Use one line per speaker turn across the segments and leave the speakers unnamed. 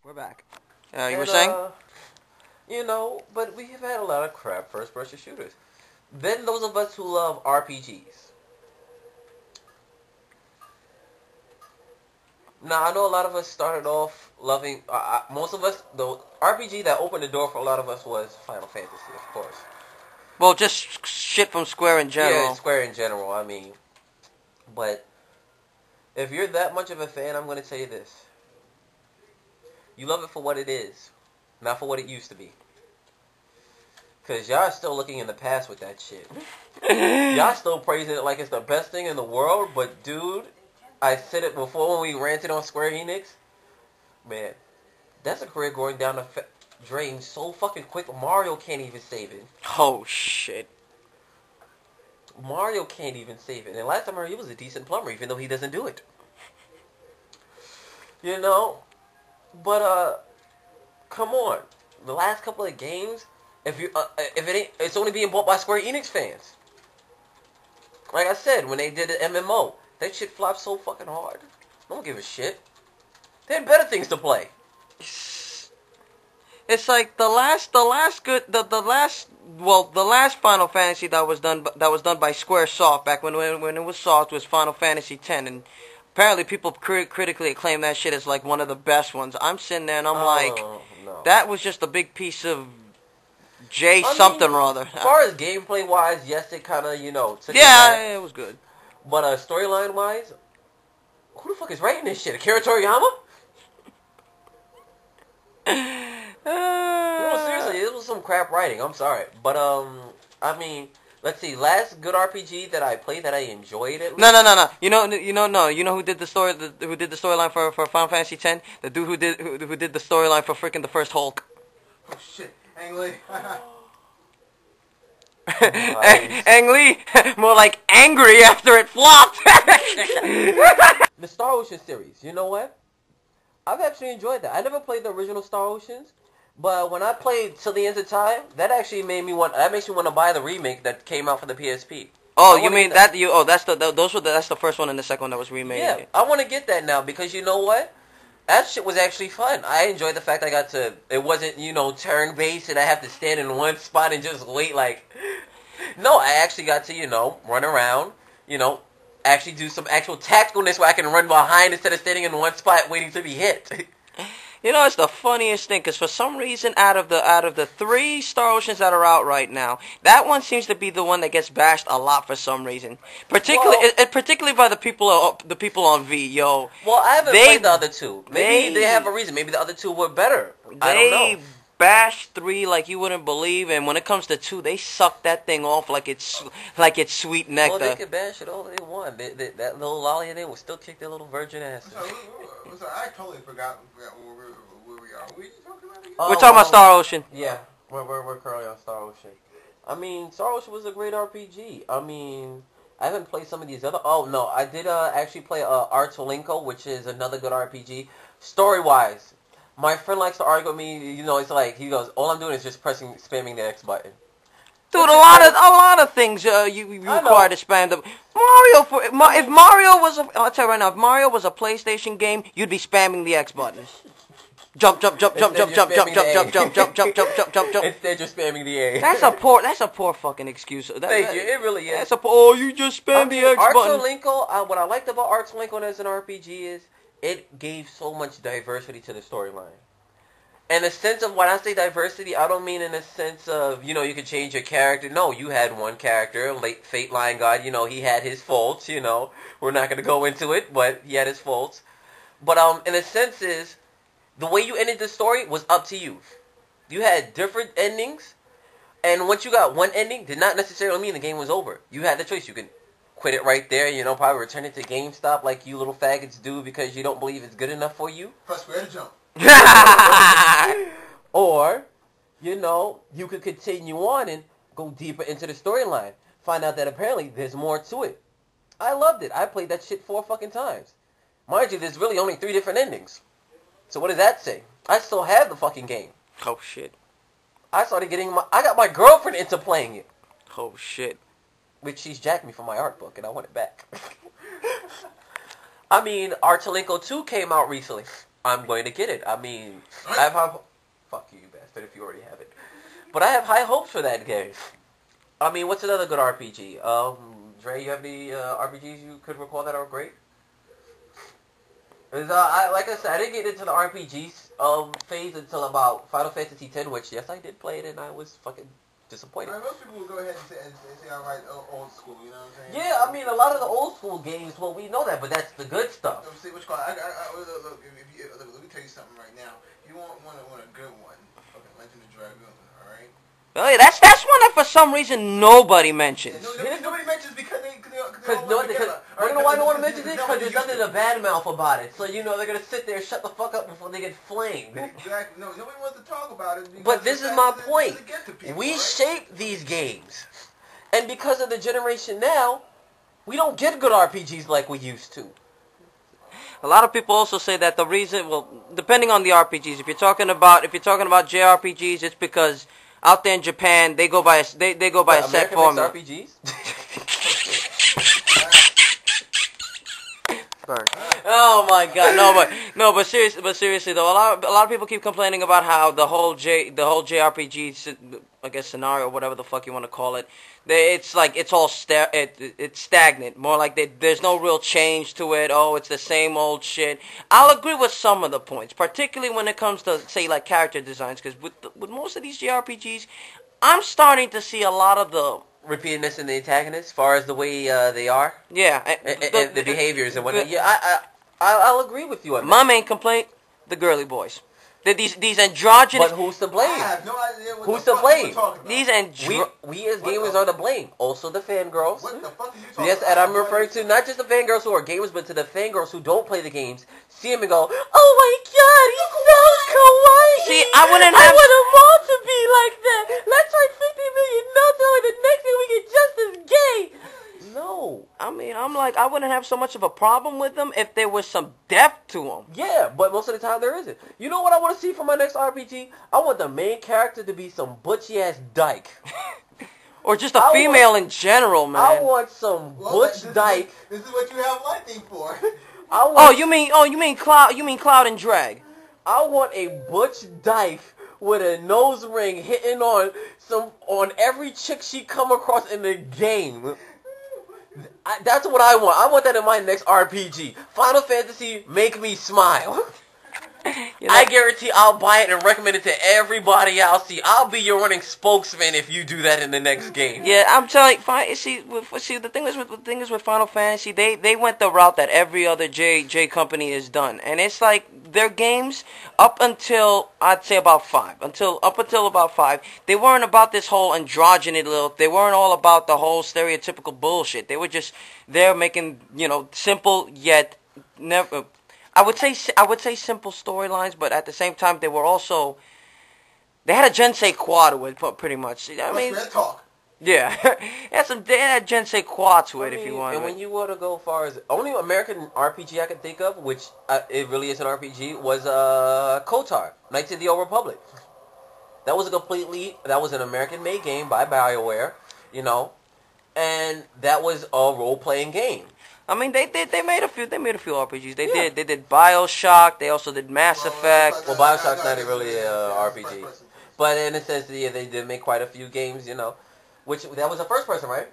We're back. You were
And,
saying?
but we have had a lot of crap first-person shooters. Then those of us who love RPGs. Now, I know a lot of us started off loving, most of us, the RPG that opened the door for a lot of us was Final Fantasy, of course.
Well, just shit from Square in
Yeah,
general.
Square in general, I mean. But if you're that much of a fan, I'm going to tell you this. You love it for what it is, not for what it used to be. Because y'all are still looking in the past with that shit. Y'all still praising it like it's the best thing in the world, but dude, I said it before when we ranted on Square Enix. Man, that's a career going down the drain so fucking quick, Mario can't even save it.
Oh, shit.
Mario can't even save it. And last time I heard he was a decent plumber, even though he doesn't do it. You know? But, come on. The last couple of games, if it ain't, it's only being bought by Square Enix fans. Like I said, when they did the MMO, that shit flopped so fucking hard. No one give a shit. They had better things to play.
It's like the last Final Fantasy that was done by SquareSoft back when it was Soft was Final Fantasy X, and apparently people critically acclaim that shit as like one of the best ones. I'm sitting there and I'm like,
no.
that was just a big piece of something or other.
As far as gameplay wise, yes, it kind of took
Yeah, it was good.
But storyline wise, who the fuck is writing this shit? Akira Toriyama? No, seriously, it was some crap writing. I'm sorry, but I mean, let's see. Last good RPG that I played that I enjoyed it.
No. You know who did the story? Who did the storyline for Final Fantasy X? The dude who did the storyline for freaking the first Hulk.
Oh shit, Ang Lee.
Ang Lee, more like angry after it flopped.
The Star Ocean series. You know what? I've actually enjoyed that. I never played the original Star Oceans, but when I played Till the End of Time, that actually made me want. That makes me want to buy the remake that came out for the PSP.
Oh, you mean that? That's the first one and the second one that was remade.
Yeah, I want to get that now because you know what? That shit was actually fun. I enjoyed the fact I got to. It wasn't turn based and I have to stand in one spot and just wait. Like, no, I actually got to run around. Actually do some actual tacticalness where I can run behind instead of standing in one spot waiting to be hit.
It's the funniest thing because for some reason, out of the 3 Star Oceans that are out right now, that one seems to be the one that gets bashed a lot for some reason. Particularly by the people on V. Yo.
Well, I haven't played the other 2. Maybe they have a reason. Maybe the other 2 were better. I don't know.
Bashed 3 like you wouldn't believe, and when it comes to 2, they suck that thing off like it's sweet nectar.
Well, they could bash it all they want. That little lolly in there will still kick their little virgin asses.
So I totally forgot where we are. What are you talking about again?
We're talking about Star Ocean.
Yeah, we're currently on Star Ocean. I mean, Star Ocean was a great RPG. I mean, I haven't played some of these other. Oh no, I did actually play Artolinko, which is another good RPG. Story wise. My friend likes to argue with me. It's like he goes, "All I'm doing is just spamming the X button."
Dude, a lot of things you require to spam the if Mario was I'll tell you right now, if Mario was a PlayStation game, you'd be spamming the X button. Jump. Instead,
you're spamming the A.
That's a poor fucking excuse.
Thank you. It really is.
You just spam the X button.
Artolinko, what I liked about Artolinko as an RPG is it gave so much diversity to the storyline. In the sense of when I say diversity, I don't mean in the sense of, you could change your character. No, you had one character, late Fate Line God, he had his faults, We're not going to go into it, but he had his faults. But in a sense is, the way you ended the story was up to you. You had different endings, and once you got one ending, did not necessarily mean the game was over. You had the choice. You could quit it right there, probably return it to GameStop like you little faggots do because you don't believe it's good enough for you.
Press where to jump.
Or, you could continue on and go deeper into the storyline. Find out that apparently there's more to it. I loved it. I played that shit 4 fucking times. Mind you, there's really only 3 different endings. So what does that say? I still have the fucking game.
Oh shit.
I got my girlfriend into playing it.
Oh shit.
Which she's jacked me for my art book and I want it back. I mean, Artolinko 2 came out recently. I'm going to get it. I mean, I have high... Fuck you, you bastard, if you already have it. But I have high hopes for that game. I mean, what's another good RPG? Dre, you have any RPGs you could recall that are great? Like I said, I didn't get into the RPGs phase until about Final Fantasy X, which, yes, I did play it, and I was fucking disappointed.
Most people will go ahead and say I like old school, you know what I'm saying?
Yeah, I mean, a lot of the old school games, well, we know that, but that's the good stuff.
See, which call? Look, let me tell you something right now. If you want a good one, okay, Legend of Dragoon, all right?
Oh, yeah, that's one that for some reason nobody mentions.
Yeah, nobody mentions because they
you know why no one mentions it? Because there's nothing to badmouth about it. So, you know, they're going to sit there and shut the fuck up before they get flamed.
Exactly. No, nobody wants to talk about it.
But this is my point.
People,
we
right?
shape these games. And because of the generation now, we don't get good RPGs like we used to.
A lot of people also say that the reason, well, depending on the RPGs, if you're talking about JRPGs, it's because out there in Japan they go by a set formula.
RPGs?
Oh my God, but seriously though, a lot of people keep complaining about how the whole JRPG, I guess, scenario, whatever the fuck you want to call it, it's like it's all it's stagnant. More like there's no real change to it. Oh, it's the same old shit. I'll agree with some of the points, particularly when it comes to, say, like character designs, because with most of these JRPGs, I'm starting to see a lot of the
repeatedness in the antagonists, as far as the way they are.
Yeah,
and the behaviors and whatnot. Yeah, I'll agree with you on that.
My main complaint: the girly boys. These androgynous.
But who's to blame?
I have no idea what
who's
the
to
fuck
blame?
you're talking about.
We as gamers are to blame. Also the fangirls.
What the fuck are you talking
Yes,
about?
and I'm referring to not just the fangirls who are gamers, but to the fangirls who don't play the games. See him and go, oh my God, he's so kawaii.
See, I want them
all to be like that. Let's write 50 million notes and the next thing we get just as gay. No.
I mean, I wouldn't have so much of a problem with them if there was some depth to them.
Yeah, but most of the time there isn't. You know what I want to see for my next RPG? I want the main character to be some butchy-ass dyke.
Or just a female in general, man.
I want some butch dyke.
This is what you have lightning for.
You mean Cloud and Drag.
I want a butch dyke with a nose ring hitting on every chick she come across in the game. That's what I want. I want that in my next RPG. Final Fantasy, make me smile. You know, I guarantee I'll buy it and recommend it to everybody I'll see. I'll be your running spokesman if you do that in the next game.
Yeah, I'm telling you. See, the thing is with Final Fantasy, they went the route that every other J company has done, and it's like their games up until I'd say about 5. Up until about 5, they weren't about this whole androgyny look. They weren't all about the whole stereotypical bullshit. They were just there making, simple yet never. I would say simple storylines, but at the same time, they had a Gensei Qua to it, pretty much. I mean,
talk.
Yeah, they had Gensei Qua to it, if you want.
And when you want to go far as only American RPG I can think of, which it really is an RPG, was KOTOR, Knights of the Old Republic. That was an American-made game by BioWare, and that was a role-playing game.
I mean, they made a few RPGs. They did BioShock. They also did Mass Effect.
Well, BioShock's not really an RPG, but in a sense, yeah, they did make quite a few games. Which that was a first person, right?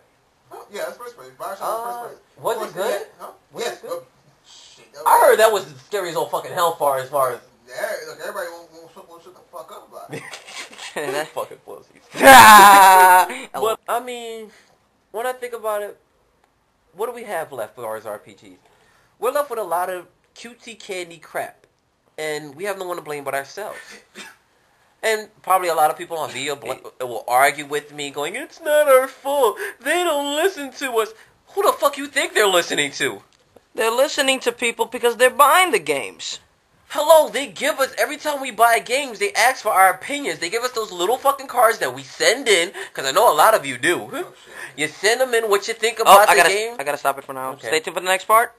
Oh, yeah, that's first person. BioShock was first person.
Was it good?
Huh?
Yes. I heard that was scary as old fucking hell. As far as
yeah, look, everybody won't shut the fuck up about it.
That's fucking pussies. But I mean, when I think about it. What do we have left for ours RPGs? We're left with a lot of cutesy candy crap. And we have no one to blame but ourselves. And probably a lot of people on video will argue with me going, it's not our fault. They don't listen to us. Who the fuck you think they're listening to?
They're listening to people because they're buying the games.
Hello, they give us, every time we buy games, they ask for our opinions. They give us those little fucking cards that we send in, because I know a lot of you do. You send them in what you think about the game.
I gotta stop it for now.
Okay.
Stay tuned for the next part.